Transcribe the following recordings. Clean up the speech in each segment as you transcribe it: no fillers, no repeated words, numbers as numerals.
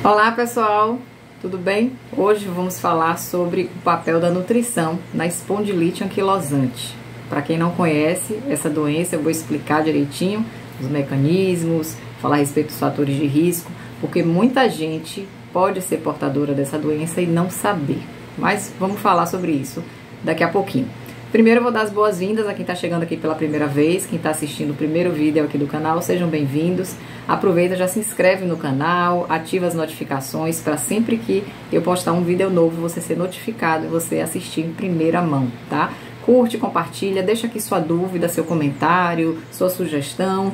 Olá pessoal, tudo bem? Hoje vamos falar sobre o papel da nutrição na espondilite anquilosante. Para quem não conhece essa doença, eu vou explicar direitinho os mecanismos, falar a respeito dos fatores de risco, porque muita gente pode ser portadora dessa doença e não saber. Mas vamos falar sobre isso daqui a pouquinho. Primeiro eu vou dar as boas-vindas a quem está chegando aqui pela primeira vez, quem está assistindo o primeiro vídeo aqui do canal, sejam bem-vindos. Aproveita, já se inscreve no canal, ativa as notificações para sempre que eu postar um vídeo novo você ser notificado e você assistir em primeira mão, tá? Curte, compartilha, deixa aqui sua dúvida, seu comentário, sua sugestão.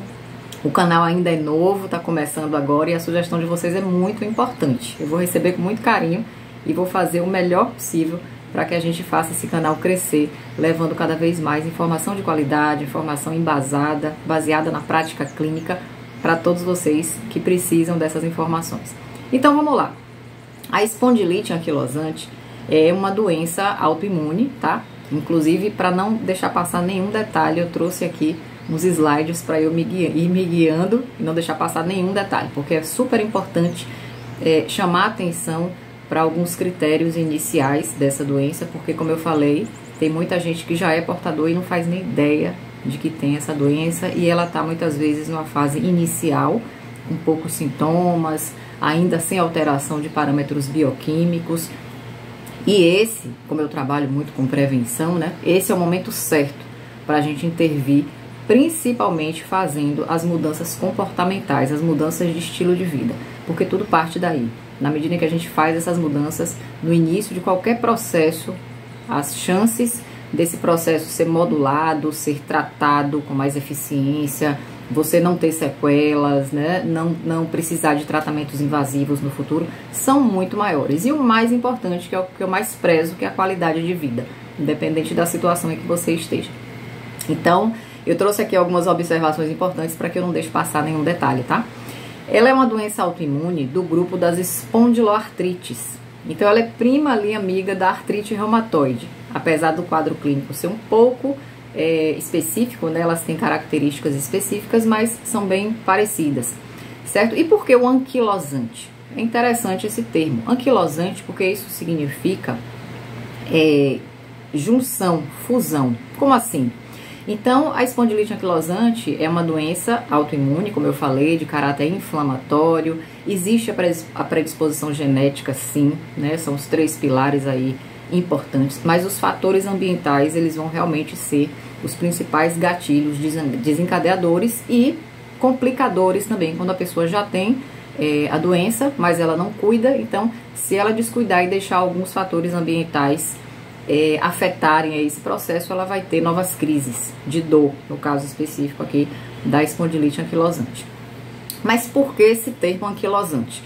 O canal ainda é novo, tá começando agora e a sugestão de vocês é muito importante. Eu vou receber com muito carinho e vou fazer o melhor possível para que a gente faça esse canal crescer, levando cada vez mais informação de qualidade, informação embasada, baseada na prática clínica, para todos vocês que precisam dessas informações. Então vamos lá. A espondilite anquilosante é uma doença autoimune, tá? Inclusive, para não deixar passar nenhum detalhe, eu trouxe aqui uns slides para eu ir me guiando e não deixar passar nenhum detalhe, porque é super importante chamar atenção para alguns critérios iniciais dessa doença, porque como eu falei, tem muita gente que já é portador e não faz nem ideia de que tem essa doença e ela está muitas vezes numa fase inicial, com poucos sintomas, ainda sem alteração de parâmetros bioquímicos. E esse, como eu trabalho muito com prevenção, né? Esse é o momento certo para a gente intervir, principalmente fazendo as mudanças comportamentais, as mudanças de estilo de vida, porque tudo parte daí. Na medida em que a gente faz essas mudanças no início de qualquer processo, as chances desse processo ser modulado, ser tratado com mais eficiência, você não ter sequelas, né? Não precisar de tratamentos invasivos no futuro, são muito maiores. E o mais importante, que é o que eu mais prezo, que é a qualidade de vida, independente da situação em que você esteja. Então, eu trouxe aqui algumas observações importantes para que eu não deixe passar nenhum detalhe, tá? Ela é uma doença autoimune do grupo das espondiloartrites. Então, ela é prima ali, amiga da artrite reumatoide. Apesar do quadro clínico ser um pouco específico, né? Elas têm características específicas, mas são bem parecidas, certo? E por que o anquilosante? É interessante esse termo, anquilosante, porque isso significa junção, fusão. Como assim? Então, a espondilite anquilosante é uma doença autoimune, como eu falei, de caráter inflamatório. Existe a predisposição genética, sim, né? São os 3 pilares aí importantes, mas os fatores ambientais, eles vão realmente ser os principais gatilhos desencadeadores e complicadores também, quando a pessoa já tem a doença, mas ela não cuida. Então, se ela descuidar e deixar alguns fatores ambientais afetarem esse processo, ela vai ter novas crises de dor, no caso específico aqui da espondilite anquilosante. Mas por que esse termo anquilosante?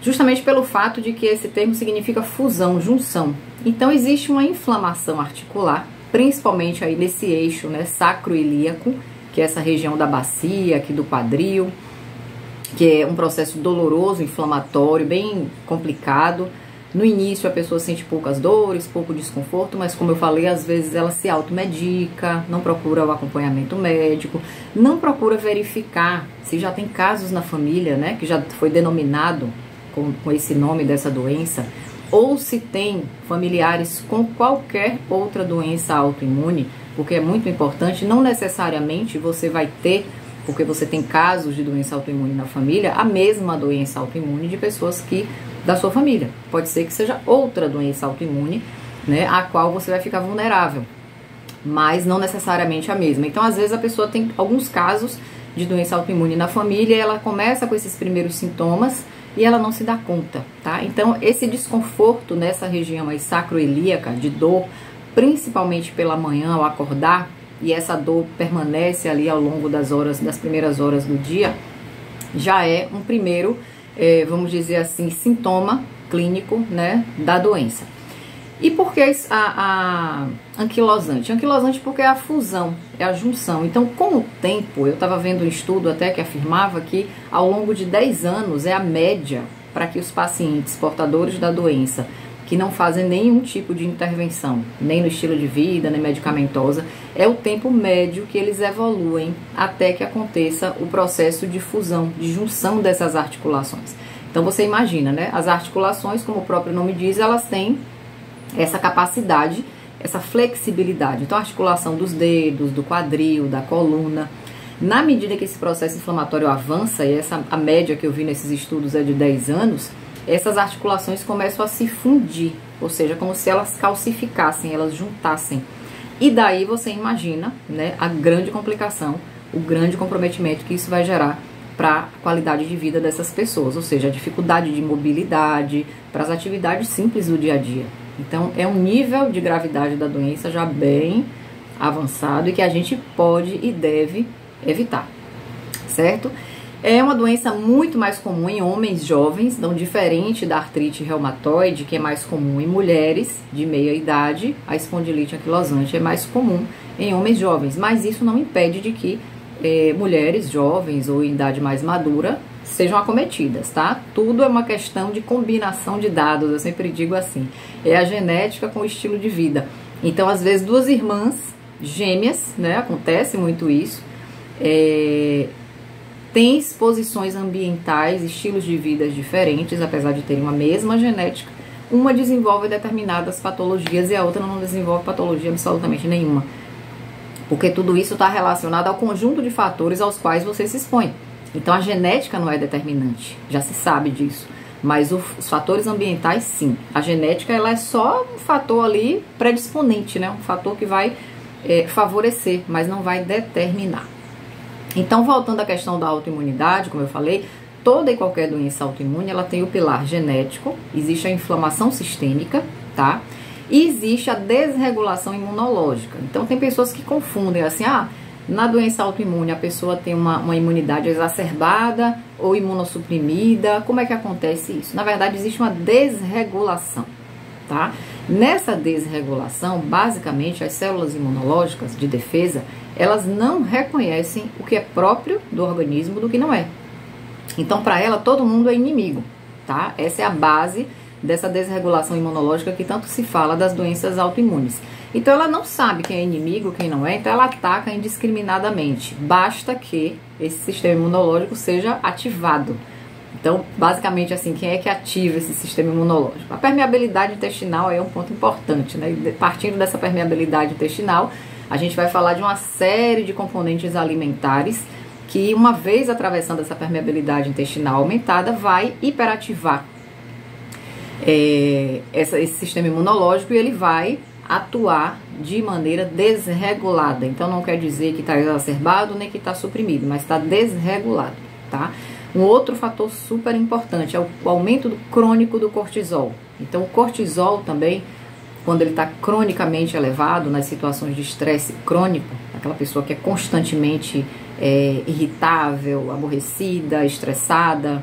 Justamente pelo fato de que esse termo significa fusão, junção. Então existe uma inflamação articular, principalmente aí nesse eixo, né, sacroilíaco, que é essa região da bacia, aqui do quadril, que é um processo doloroso, inflamatório, bem complicado. No início a pessoa sente poucas dores, pouco desconforto, mas como eu falei, às vezes ela se automedica, não procura o acompanhamento médico, não procura verificar se já tem casos na família, né, que já foi denominado com esse nome dessa doença, ou se tem familiares com qualquer outra doença autoimune, porque é muito importante, não necessariamente você vai ter, porque você tem casos de doença autoimune na família, a mesma doença autoimune de pessoas da sua família. Pode ser que seja outra doença autoimune, né, a qual você vai ficar vulnerável, mas não necessariamente a mesma. Então, às vezes, a pessoa tem alguns casos de doença autoimune na família e ela começa com esses primeiros sintomas e ela não se dá conta, tá? Então, esse desconforto nessa região aí sacroilíaca, de dor, principalmente pela manhã ao acordar, e essa dor permanece ali ao longo das primeiras horas do dia, já é um primeiro, vamos dizer assim, sintoma clínico, né, da doença. E por que a anquilosante? Anquilosante porque é a fusão, é a junção. Então, com o tempo, eu estava vendo um estudo até que afirmava que ao longo de 10 anos é a média para que os pacientes portadores da doença, que não fazem nenhum tipo de intervenção, nem no estilo de vida, nem medicamentosa, é o tempo médio que eles evoluem até que aconteça o processo de fusão, de junção dessas articulações. Então você imagina, né? As articulações, como o próprio nome diz, elas têm essa capacidade, essa flexibilidade. Então a articulação dos dedos, do quadril, da coluna. Na medida que esse processo inflamatório avança, e a média que eu vi nesses estudos é de 10 anos, essas articulações começam a se fundir, ou seja, como se elas calcificassem, elas juntassem. E daí você imagina, né, a grande complicação, o grande comprometimento que isso vai gerar para a qualidade de vida dessas pessoas, ou seja, a dificuldade de mobilidade, para as atividades simples do dia a dia. Então é um nível de gravidade da doença já bem avançado e que a gente pode e deve evitar, certo? É uma doença muito mais comum em homens jovens, não diferente da artrite reumatoide, que é mais comum em mulheres de meia idade. A espondilite anquilosante é mais comum em homens jovens, mas isso não impede de que mulheres jovens ou em idade mais madura sejam acometidas, tá? Tudo é uma questão de combinação de dados, eu sempre digo assim, é a genética com o estilo de vida. Então, às vezes, duas irmãs gêmeas, né, acontece muito isso, tem exposições ambientais, estilos de vida diferentes, apesar de terem uma mesma genética, uma desenvolve determinadas patologias e a outra não desenvolve patologia absolutamente nenhuma. Porque tudo isso está relacionado ao conjunto de fatores aos quais você se expõe. Então a genética não é determinante, já se sabe disso. Mas os fatores ambientais, sim. A genética, ela é só um fator ali predisponente, né? Um fator que vai favorecer, mas não vai determinar. Então, voltando à questão da autoimunidade, como eu falei, toda e qualquer doença autoimune, ela tem o pilar genético, existe a inflamação sistêmica, tá? E existe a desregulação imunológica. Então, tem pessoas que confundem assim, na doença autoimune a pessoa tem uma imunidade exacerbada ou imunossuprimida. Como é que acontece isso? Na verdade, existe uma desregulação, tá? Nessa desregulação, basicamente, as células imunológicas de defesa, elas não reconhecem o que é próprio do organismo do que não é. Então, para ela, todo mundo é inimigo, tá? Essa é a base dessa desregulação imunológica que tanto se fala das doenças autoimunes. Então, ela não sabe quem é inimigo, quem não é, então ela ataca indiscriminadamente. Basta que esse sistema imunológico seja ativado. Então, basicamente, assim, quem é que ativa esse sistema imunológico? A permeabilidade intestinal é um ponto importante, né? E partindo dessa permeabilidade intestinal, a gente vai falar de uma série de componentes alimentares que, uma vez atravessando essa permeabilidade intestinal aumentada, vai hiperativar esse sistema imunológico e ele vai atuar de maneira desregulada. Então, não quer dizer que está exacerbado nem que está suprimido, mas está desregulado, tá? Um outro fator super importante é o aumento crônico do cortisol. Então, o cortisol também, quando ele está cronicamente elevado, nas situações de estresse crônico, aquela pessoa que é constantemente irritável, aborrecida, estressada,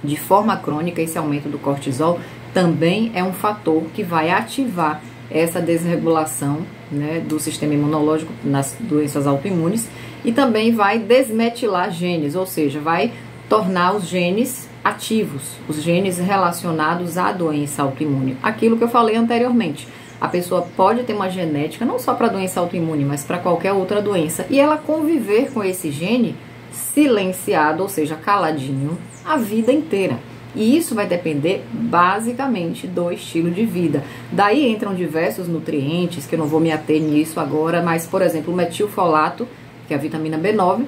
de forma crônica, esse aumento do cortisol também é um fator que vai ativar essa desregulação, né, do sistema imunológico nas doenças autoimunes e também vai desmetilar genes, ou seja, vai tornar os genes ativos, os genes relacionados à doença autoimune. Aquilo que eu falei anteriormente, a pessoa pode ter uma genética não só para doença autoimune, mas para qualquer outra doença, e ela conviver com esse gene silenciado, ou seja, caladinho, a vida inteira. E isso vai depender basicamente do estilo de vida. Daí entram diversos nutrientes, que eu não vou me ater nisso agora, mas, por exemplo, o metilfolato, que é a vitamina B9,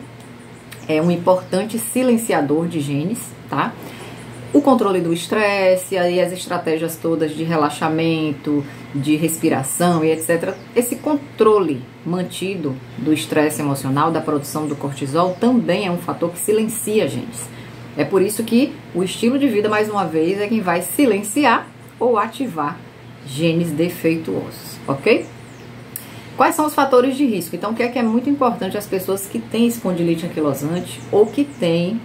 é um importante silenciador de genes, tá? O controle do estresse e as estratégias todas de relaxamento, de respiração e etc. Esse controle mantido do estresse emocional, da produção do cortisol, também é um fator que silencia genes. É por isso que o estilo de vida, mais uma vez, é quem vai silenciar ou ativar genes defeituosos, ok? Quais são os fatores de risco? Então, o que é muito importante as pessoas que têm espondilite anquilosante ou que têm,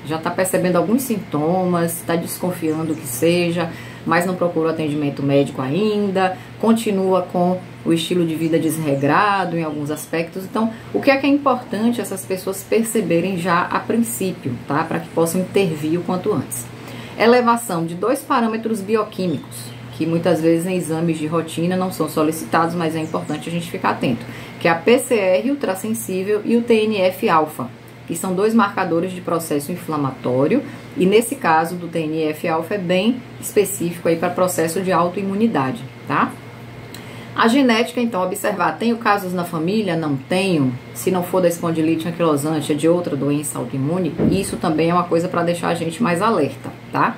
já está percebendo alguns sintomas, está desconfiando que seja, mas não procura atendimento médico ainda, continua com o estilo de vida desregrado em alguns aspectos. Então, o que é importante essas pessoas perceberem já a princípio, tá? Para que possam intervir o quanto antes. Elevação de 2 parâmetros bioquímicos, que muitas vezes em exames de rotina não são solicitados, mas é importante a gente ficar atento, que é a PCR ultrassensível e o TNF-alfa. que são 2 marcadores de processo inflamatório, e nesse caso do TNF-alfa é bem específico aí para processo de autoimunidade, tá? A genética, então, observar, tenho casos na família? Não tenho. Se não for da espondilite anquilosante, é de outra doença autoimune, isso também é uma coisa para deixar a gente mais alerta, tá?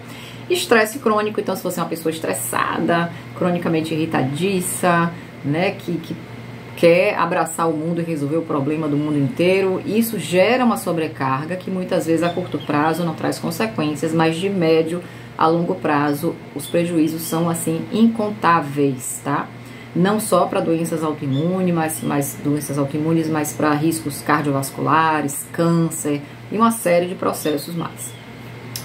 Estresse crônico, então se você é uma pessoa estressada, cronicamente irritadiça, né, que quer abraçar o mundo e resolver o problema do mundo inteiro, isso gera uma sobrecarga que muitas vezes a curto prazo não traz consequências, mas de médio a longo prazo os prejuízos são assim incontáveis, tá? Não só para doenças autoimunes, mas para riscos cardiovasculares, câncer e uma série de processos mais.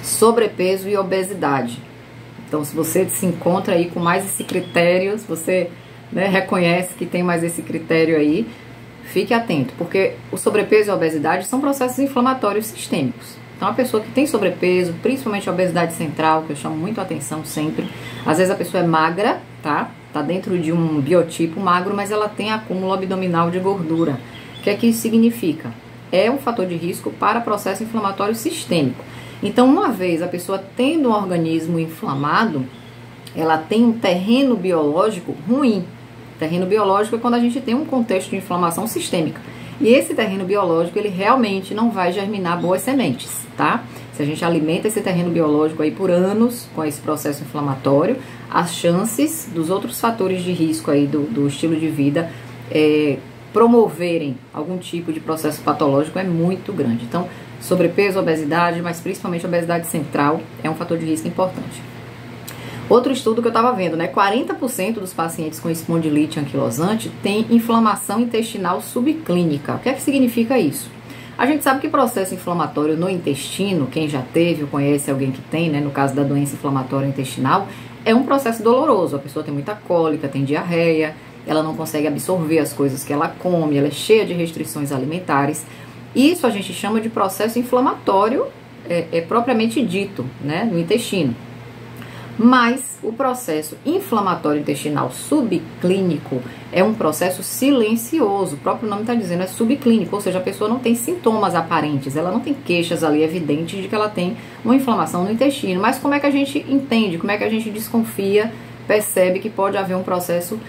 Sobrepeso e obesidade. Então, se você se encontra aí com mais esse critério, se você, né, reconhece que tem mais esse critério aí, fique atento, porque o sobrepeso e a obesidade são processos inflamatórios sistêmicos. Então, a pessoa que tem sobrepeso, principalmente a obesidade central, que eu chamo muito a atenção sempre, às vezes a pessoa é magra, tá? Tá dentro de um biotipo magro, mas ela tem acúmulo abdominal de gordura. O que é que isso significa? É um fator de risco para processo inflamatório sistêmico. Então, uma vez a pessoa tendo um organismo inflamado, ela tem um terreno biológico ruim. Terreno biológico é quando a gente tem um contexto de inflamação sistêmica. E esse terreno biológico, ele realmente não vai germinar boas sementes, tá? Se a gente alimenta esse terreno biológico aí por anos com esse processo inflamatório, as chances dos outros fatores de risco aí do estilo de vida promoverem algum tipo de processo patológico é muito grande. Então, sobrepeso, obesidade, mas principalmente obesidade central, é um fator de risco importante. Outro estudo que eu estava vendo, né? 40% dos pacientes com espondilite anquilosante têm inflamação intestinal subclínica. O que é que significa isso? A gente sabe que processo inflamatório no intestino, quem já teve ou conhece alguém que tem, né? No caso da doença inflamatória intestinal, é um processo doloroso. A pessoa tem muita cólica, tem diarreia, ela não consegue absorver as coisas que ela come, ela é cheia de restrições alimentares. Isso a gente chama de processo inflamatório propriamente dito, né, no intestino. Mas o processo inflamatório intestinal subclínico é um processo silencioso. O próprio nome está dizendo, é subclínico, ou seja, a pessoa não tem sintomas aparentes, ela não tem queixas ali evidentes de que ela tem uma inflamação no intestino. Mas como é que a gente entende, como é que a gente desconfia, percebe que pode haver um processo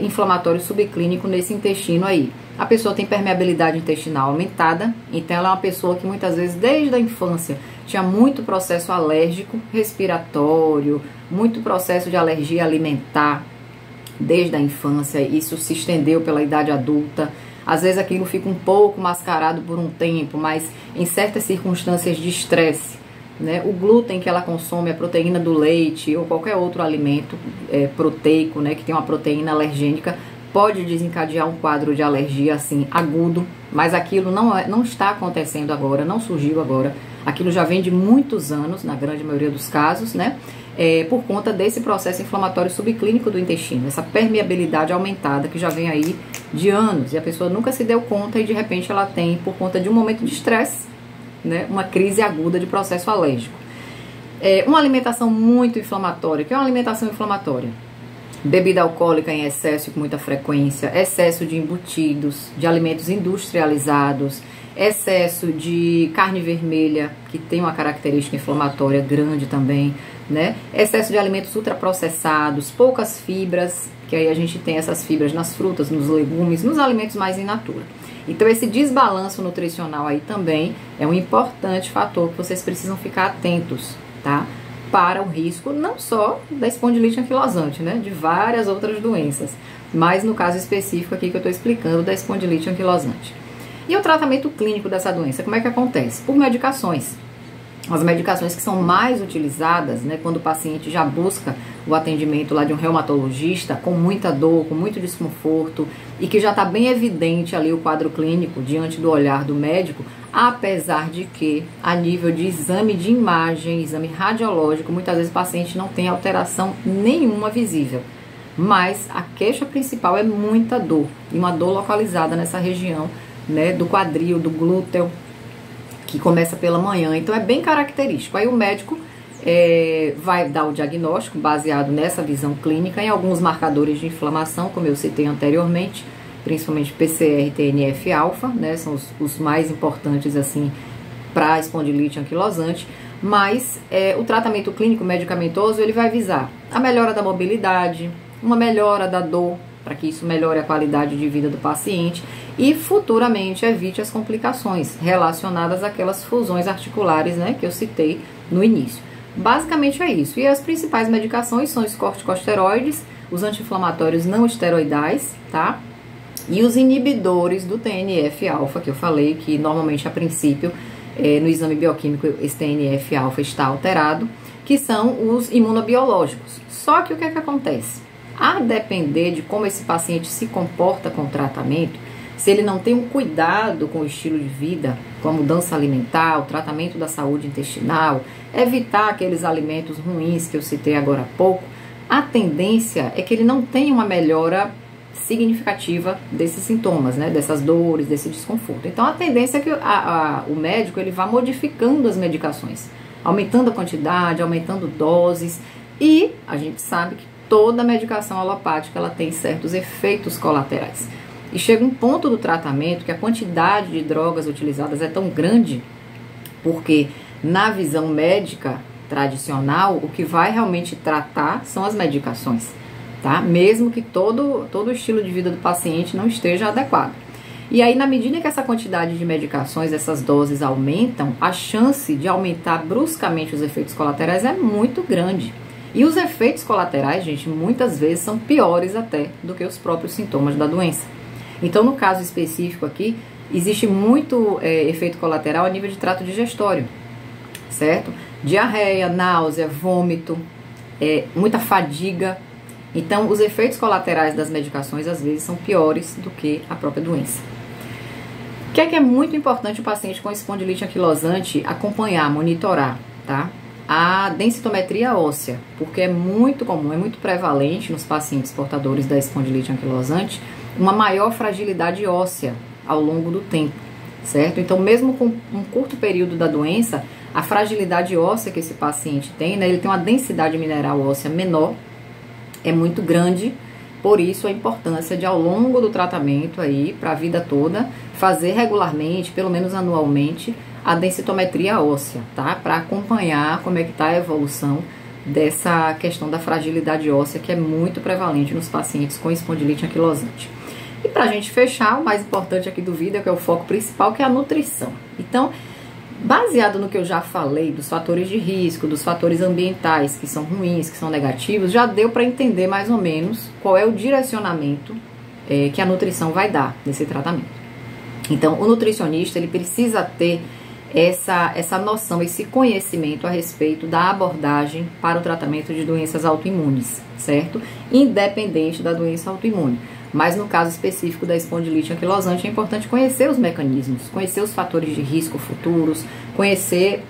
inflamatório subclínico nesse intestino aí? A pessoa tem permeabilidade intestinal aumentada, então ela é uma pessoa que muitas vezes desde a infância tinha muito processo alérgico respiratório, muito processo de alergia alimentar desde a infância, isso se estendeu pela idade adulta. Às vezes aquilo fica um pouco mascarado por um tempo, mas em certas circunstâncias de estresse, né, o glúten que ela consome, a proteína do leite ou qualquer outro alimento proteico, né, que tem uma proteína alergênica, pode desencadear um quadro de alergia assim agudo, mas aquilo não está acontecendo agora, não surgiu agora, aquilo já vem de muitos anos, na grande maioria dos casos, né, por conta desse processo inflamatório subclínico do intestino, essa permeabilidade aumentada que já vem aí de anos, e a pessoa nunca se deu conta e de repente ela tem, por conta de um momento de estresse, né, uma crise aguda de processo alérgico. Uma alimentação muito inflamatória. O que é uma alimentação inflamatória? Bebida alcoólica em excesso e com muita frequência, excesso de embutidos, de alimentos industrializados, excesso de carne vermelha, que tem uma característica inflamatória grande também, né? Excesso de alimentos ultraprocessados, poucas fibras, que aí a gente tem essas fibras nas frutas, nos legumes, nos alimentos mais in natura. Então esse desbalanço nutricional aí também é um importante fator que vocês precisam ficar atentos, tá? Para o risco não só da espondilite anquilosante, né? De várias outras doenças, mas no caso específico aqui que eu estou explicando da espondilite anquilosante. E o tratamento clínico dessa doença, como é que acontece? Por medicações. As medicações que são mais utilizadas, né, quando o paciente já busca o atendimento lá de um reumatologista com muita dor, com muito desconforto e que já está bem evidente ali o quadro clínico diante do olhar do médico, apesar de que a nível de exame de imagem, exame radiológico, muitas vezes o paciente não tem alteração nenhuma visível. Mas a queixa principal é muita dor, e uma dor localizada nessa região, né, do quadril, do glúteo, que começa pela manhã, então é bem característico. Aí o médico vai dar o diagnóstico baseado nessa visão clínica em alguns marcadores de inflamação, como eu citei anteriormente, principalmente PCR e TNF-alfa, né? São os mais importantes, assim, para a espondilite anquilosante. Mas o tratamento clínico medicamentoso, ele vai visar a melhora da mobilidade, uma melhora da dor, para que isso melhore a qualidade de vida do paciente e futuramente evite as complicações relacionadas àquelas fusões articulares, né, que eu citei no início. Basicamente é isso. E as principais medicações são os corticosteroides, os anti-inflamatórios não esteroidais, tá? E os inibidores do TNF-alfa, que eu falei que normalmente a princípio no exame bioquímico esse TNF-alfa está alterado, que são os imunobiológicos. Só que o que é que acontece? A depender de como esse paciente se comporta com o tratamento, se ele não tem um cuidado com o estilo de vida, com a mudança alimentar, o tratamento da saúde intestinal, evitar aqueles alimentos ruins que eu citei agora há pouco, a tendência é que ele não tenha uma melhora significativa desses sintomas, né, dessas dores, desse desconforto. Então a tendência é que o médico ele vá modificando as medicações, aumentando a quantidade, aumentando doses, e a gente sabe que toda medicação alopática ela tem certos efeitos colaterais. E chega um ponto do tratamento que a quantidade de drogas utilizadas é tão grande, porque na visão médica tradicional, o que vai realmente tratar são as medicações, tá? Mesmo que todo o estilo de vida do paciente não esteja adequado. E aí, na medida que essa quantidade de medicações, essas doses aumentam, a chance de aumentar bruscamente os efeitos colaterais é muito grande. E os efeitos colaterais, gente, muitas vezes são piores até do que os próprios sintomas da doença. Então, no caso específico aqui, existe muito efeito colateral a nível de trato digestório, certo? Diarreia, náusea, vômito, muita fadiga. Então, os efeitos colaterais das medicações, às vezes, são piores do que a própria doença. O que é muito importante o paciente com espondilite anquilosante acompanhar, monitorar, tá? A densitometria óssea, porque é muito comum, é muito prevalente nos pacientes portadores da espondilite anquilosante uma maior fragilidade óssea ao longo do tempo, certo? Então, mesmo com um curto período da doença, a fragilidade óssea que esse paciente tem, né, ele tem uma densidade mineral óssea menor, é muito grande, por isso a importância de, ao longo do tratamento aí, para a vida toda, fazer regularmente, pelo menos anualmente, a densitometria óssea, tá? Para acompanhar como é que está a evolução dessa questão da fragilidade óssea, que é muito prevalente nos pacientes com espondilite anquilosante. E para a gente fechar, o mais importante aqui do vídeo, que é o foco principal, que é a nutrição. Então, baseado no que eu já falei, dos fatores de risco, dos fatores ambientais que são ruins, que são negativos, já deu para entender mais ou menos qual é o direcionamento que a nutrição vai dar nesse tratamento. Então, o nutricionista, ele precisa ter essa noção, esse conhecimento a respeito da abordagem para o tratamento de doenças autoimunes, certo? Independente da doença autoimune. Mas no caso específico da espondilite anquilosante, é importante conhecer os mecanismos, conhecer os fatores de risco futuros, conhecer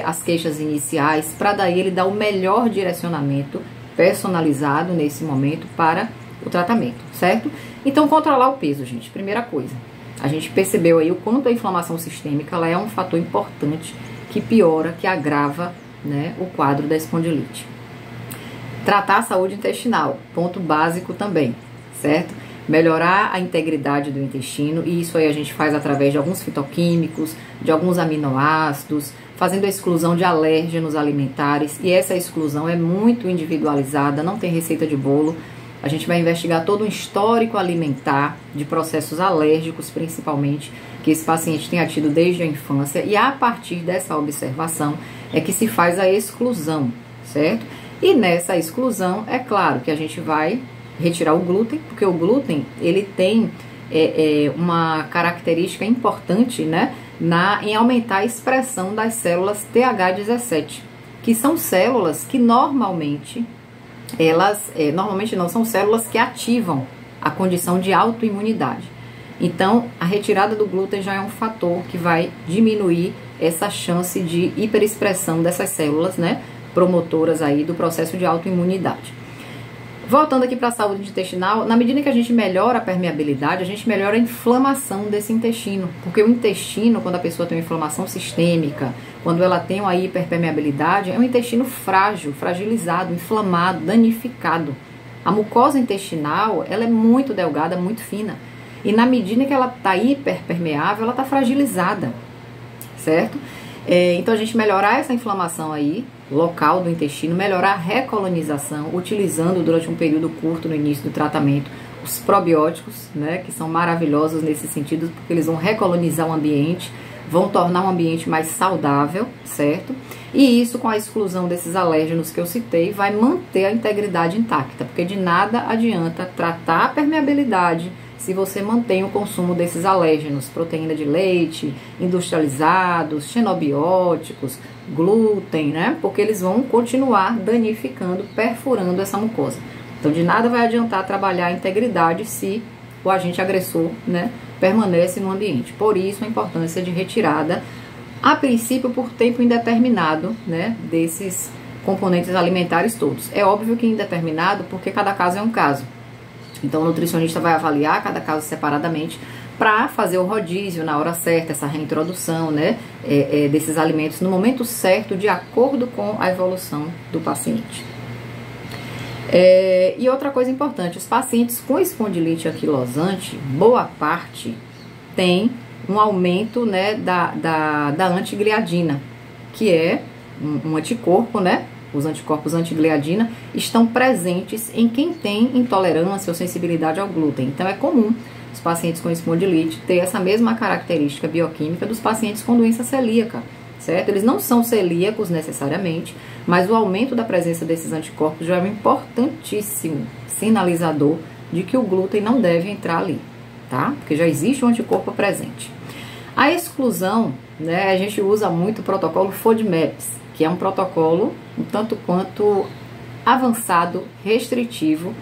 as queixas iniciais, para daí ele dar o melhor direcionamento personalizado nesse momento para o tratamento, certo? Então, controlar o peso, gente, primeira coisa. A gente percebeu aí o quanto a inflamação sistêmica ela é um fator importante que piora, que agrava, né, o quadro da espondilite. Tratar a saúde intestinal, ponto básico também, certo? Melhorar a integridade do intestino, e isso aí a gente faz através de alguns fitoquímicos, de alguns aminoácidos, fazendo a exclusão de alérgenos alimentares, e essa exclusão é muito individualizada, não tem receita de bolo. A gente vai investigar todo o histórico alimentar de processos alérgicos, principalmente, que esse paciente tenha tido desde a infância, e a partir dessa observação é que se faz a exclusão, certo? E nessa exclusão, é claro que a gente vai retirar o glúten, porque o glúten, ele tem uma característica importante, né, em aumentar a expressão das células TH17, que são células que normalmente não são células que ativam a condição de autoimunidade. Então, a retirada do glúten já é um fator que vai diminuir essa chance de hiperexpressão dessas células, né, promotoras aí do processo de autoimunidade. Voltando aqui para a saúde intestinal, na medida que a gente melhora a permeabilidade, a gente melhora a inflamação desse intestino, porque o intestino, quando a pessoa tem uma inflamação sistêmica, quando ela tem uma hiperpermeabilidade, é um intestino frágil, fragilizado, inflamado, danificado. A mucosa intestinal, ela é muito delgada, muito fina. E na medida que ela está hiperpermeável, ela está fragilizada, certo? Então a gente melhorar essa inflamação aí, local do intestino, melhorar a recolonização, utilizando durante um período curto no início do tratamento os probióticos, né, que são maravilhosos nesse sentido, porque eles vão recolonizar o ambiente, vão tornar um ambiente mais saudável, certo? E isso, com a exclusão desses alérgenos que eu citei, vai manter a integridade intacta, porque de nada adianta tratar a permeabilidade se você mantém o consumo desses alérgenos, proteína de leite, industrializados, xenobióticos, glúten, né? Porque eles vão continuar danificando, perfurando essa mucosa. Então, de nada vai adiantar trabalhar a integridade se o agente agressor, né, permanece no ambiente. Por isso, a importância de retirada, a princípio, por tempo indeterminado, né, desses componentes alimentares todos. É óbvio que indeterminado, porque cada caso é um caso. Então, o nutricionista vai avaliar cada caso separadamente para fazer o rodízio na hora certa, essa reintrodução, né, desses alimentos no momento certo, de acordo com a evolução do paciente. E outra coisa importante, os pacientes com espondilite anquilosante, boa parte tem um aumento, né, da antigliadina, que é um anticorpo, né? Os anticorpos antigliadina estão presentes em quem tem intolerância ou sensibilidade ao glúten. Então é comum os pacientes com espondilite ter essa mesma característica bioquímica dos pacientes com doença celíaca, certo? Eles não são celíacos necessariamente, mas o aumento da presença desses anticorpos já é um importantíssimo sinalizador de que o glúten não deve entrar ali, tá? Porque já existe um anticorpo presente. A exclusão, né, a gente usa muito o protocolo FODMAPs, que é um protocolo um tanto quanto avançado, restritivo,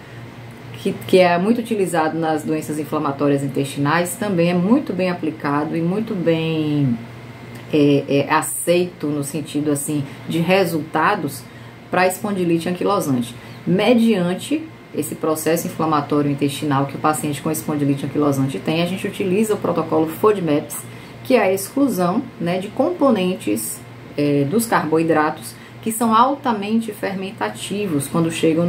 que é muito utilizado nas doenças inflamatórias intestinais, também é muito bem aplicado e muito bem aceito no sentido assim de resultados para a espondilite anquilosante, mediante esse processo inflamatório intestinal que o paciente com espondilite anquilosante tem. A gente utiliza o protocolo FODMAPs, que é a exclusão, né, de componentes dos carboidratos que são altamente fermentativos quando chegam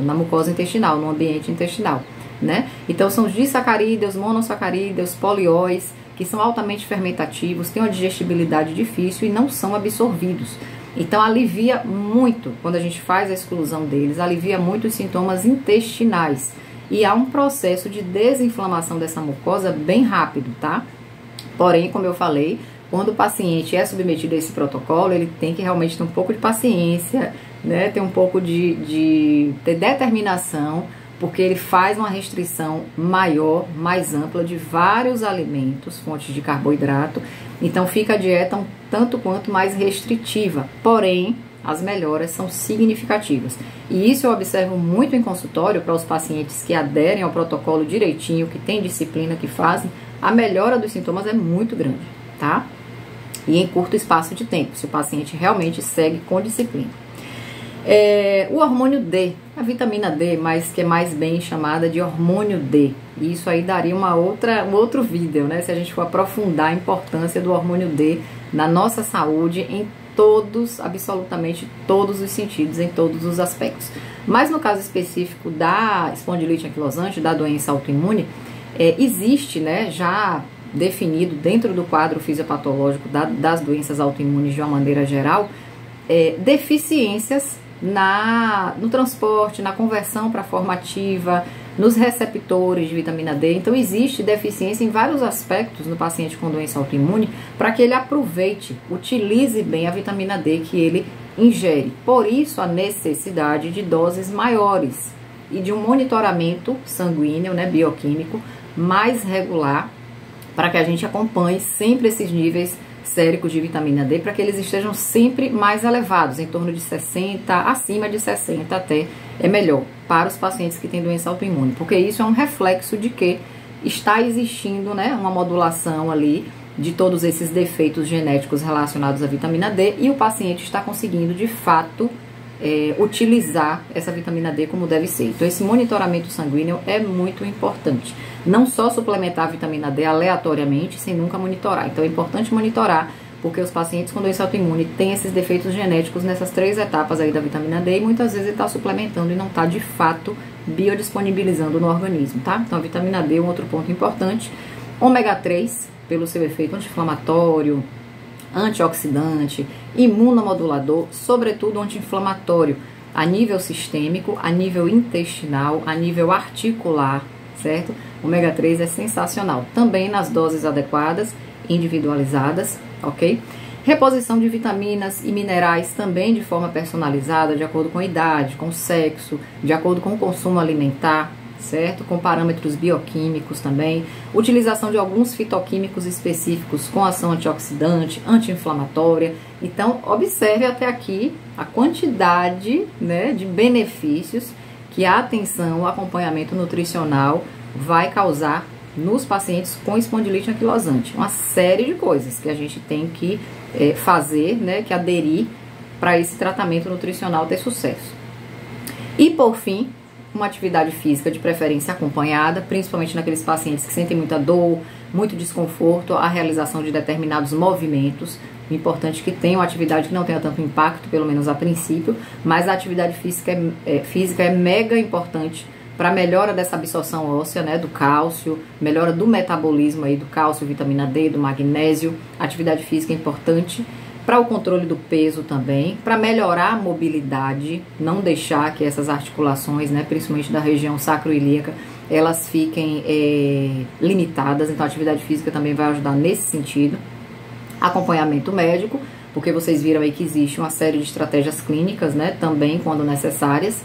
na mucosa intestinal, no ambiente intestinal, né? Então são os disacarídeos, monossacarídeos, polióis, que são altamente fermentativos, têm uma digestibilidade difícil e não são absorvidos. Então alivia muito, quando a gente faz a exclusão deles, alivia muito os sintomas intestinais. E há um processo de desinflamação dessa mucosa bem rápido, tá? Porém, como eu falei, quando o paciente é submetido a esse protocolo, ele tem que realmente ter um pouco de paciência, né? Ter um pouco de ter determinação, porque ele faz uma restrição maior, mais ampla de vários alimentos, fontes de carboidrato. Então fica a dieta um tanto quanto mais restritiva, porém as melhoras são significativas. E isso eu observo muito em consultório para os pacientes que aderem ao protocolo direitinho, que tem disciplina, que fazem, a melhora dos sintomas é muito grande, tá? E em curto espaço de tempo, se o paciente realmente segue com disciplina. O hormônio D, a vitamina D, mas que é mais bem chamada de hormônio D. E isso aí daria um outro vídeo, né? Se a gente for aprofundar a importância do hormônio D na nossa saúde em todos, absolutamente todos os sentidos, em todos os aspectos. Mas no caso específico da espondilite anquilosante, da doença autoimune, existe, né, já definido dentro do quadro fisiopatológico das doenças autoimunes de uma maneira geral, deficiências no transporte, na conversão para a forma ativa, nos receptores de vitamina D. Então existe deficiência em vários aspectos no paciente com doença autoimune para que ele aproveite, utilize bem a vitamina D que ele ingere. Por isso a necessidade de doses maiores e de um monitoramento sanguíneo, né, bioquímico, mais regular, para que a gente acompanhe sempre esses níveis séricos de vitamina D, para que eles estejam sempre mais elevados, em torno de 60, acima de 60 até, é melhor para os pacientes que têm doença autoimune, porque isso é um reflexo de que está existindo, né, uma modulação ali de todos esses defeitos genéticos relacionados à vitamina D, e o paciente está conseguindo, de fato, utilizar essa vitamina D como deve ser. Então esse monitoramento sanguíneo é muito importante. Não só suplementar a vitamina D aleatoriamente, sem nunca monitorar. Então é importante monitorar porque os pacientes com doença autoimune têm esses defeitos genéticos nessas 3 etapas aí da vitamina D e muitas vezes ele está suplementando e não está de fato biodisponibilizando no organismo, tá? Então a vitamina D é um outro ponto importante. Ômega 3, pelo seu efeito anti-inflamatório, antioxidante, imunomodulador, sobretudo anti-inflamatório, a nível sistêmico, a nível intestinal, a nível articular, certo? Ômega 3 é sensacional, também nas doses adequadas, individualizadas, ok? Reposição de vitaminas e minerais também de forma personalizada, de acordo com a idade, com o sexo, de acordo com o consumo alimentar, certo? Com parâmetros bioquímicos também. Utilização de alguns fitoquímicos específicos com ação antioxidante, anti-inflamatória. Então, observe até aqui a quantidade, né, de benefícios que a atenção, o acompanhamento nutricional vai causar nos pacientes com espondilite anquilosante. Uma série de coisas que a gente tem que fazer, né, que aderir para esse tratamento nutricional ter sucesso. E por fim, uma atividade física de preferência acompanhada, principalmente naqueles pacientes que sentem muita dor, muito desconforto, a realização de determinados movimentos. O importante é que tenha uma atividade que não tenha tanto impacto, pelo menos a princípio, mas a atividade física é mega importante para melhora dessa absorção óssea, né, do cálcio, melhora do metabolismo aí do cálcio, vitamina D, do magnésio. A atividade física é importante para o controle do peso também, para melhorar a mobilidade, não deixar que essas articulações, né, principalmente da região sacroilíaca, elas fiquem limitadas. Então a atividade física também vai ajudar nesse sentido. Acompanhamento médico, porque vocês viram aí que existe uma série de estratégias clínicas, né, também quando necessárias.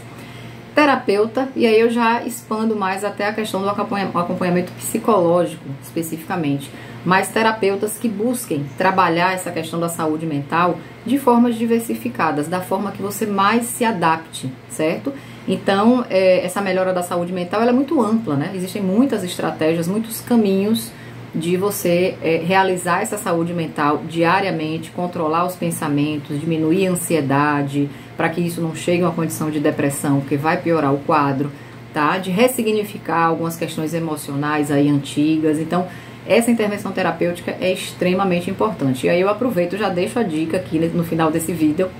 Terapeuta, e aí eu já expando mais até a questão do acompanhamento psicológico, especificamente. Mas terapeutas que busquem trabalhar essa questão da saúde mental de formas diversificadas, da forma que você mais se adapte, certo? Então, essa melhora da saúde mental, ela é muito ampla, né? Existem muitas estratégias, muitos caminhos de você realizar essa saúde mental diariamente, controlar os pensamentos, diminuir a ansiedade, para que isso não chegue a uma condição de depressão, porque vai piorar o quadro, tá? De ressignificar algumas questões emocionais aí antigas. Então, essa intervenção terapêutica é extremamente importante. E aí eu aproveito e já deixo a dica aqui no final desse vídeo,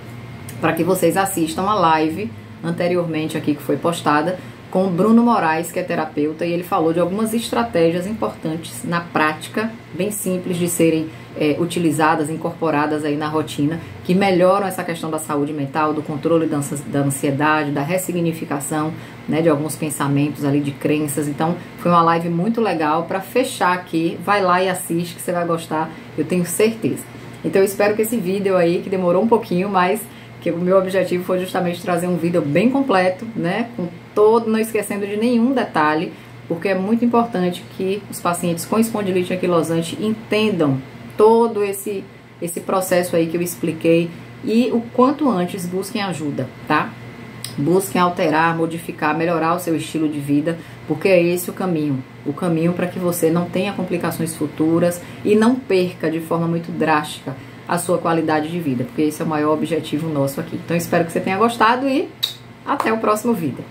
para que vocês assistam a live anteriormente aqui que foi postada, com o Bruno Moraes, que é terapeuta, e ele falou de algumas estratégias importantes na prática, bem simples de serem utilizadas, incorporadas aí na rotina, que melhoram essa questão da saúde mental, do controle da ansiedade, da ressignificação, né, de alguns pensamentos ali, de crenças. Então, foi uma live muito legal para fechar aqui. Vai lá e assiste, que você vai gostar, eu tenho certeza. Então, eu espero que esse vídeo aí, que demorou um pouquinho, mas que o meu objetivo foi justamente trazer um vídeo bem completo, né, com todo, não esquecendo de nenhum detalhe, porque é muito importante que os pacientes com espondilite anquilosante entendam todo esse processo aí que eu expliquei e o quanto antes busquem ajuda, tá? Busquem alterar, modificar, melhorar o seu estilo de vida, porque é esse o caminho para que você não tenha complicações futuras e não perca de forma muito drástica a sua qualidade de vida, porque esse é o maior objetivo nosso aqui. Então, espero que você tenha gostado e até o próximo vídeo.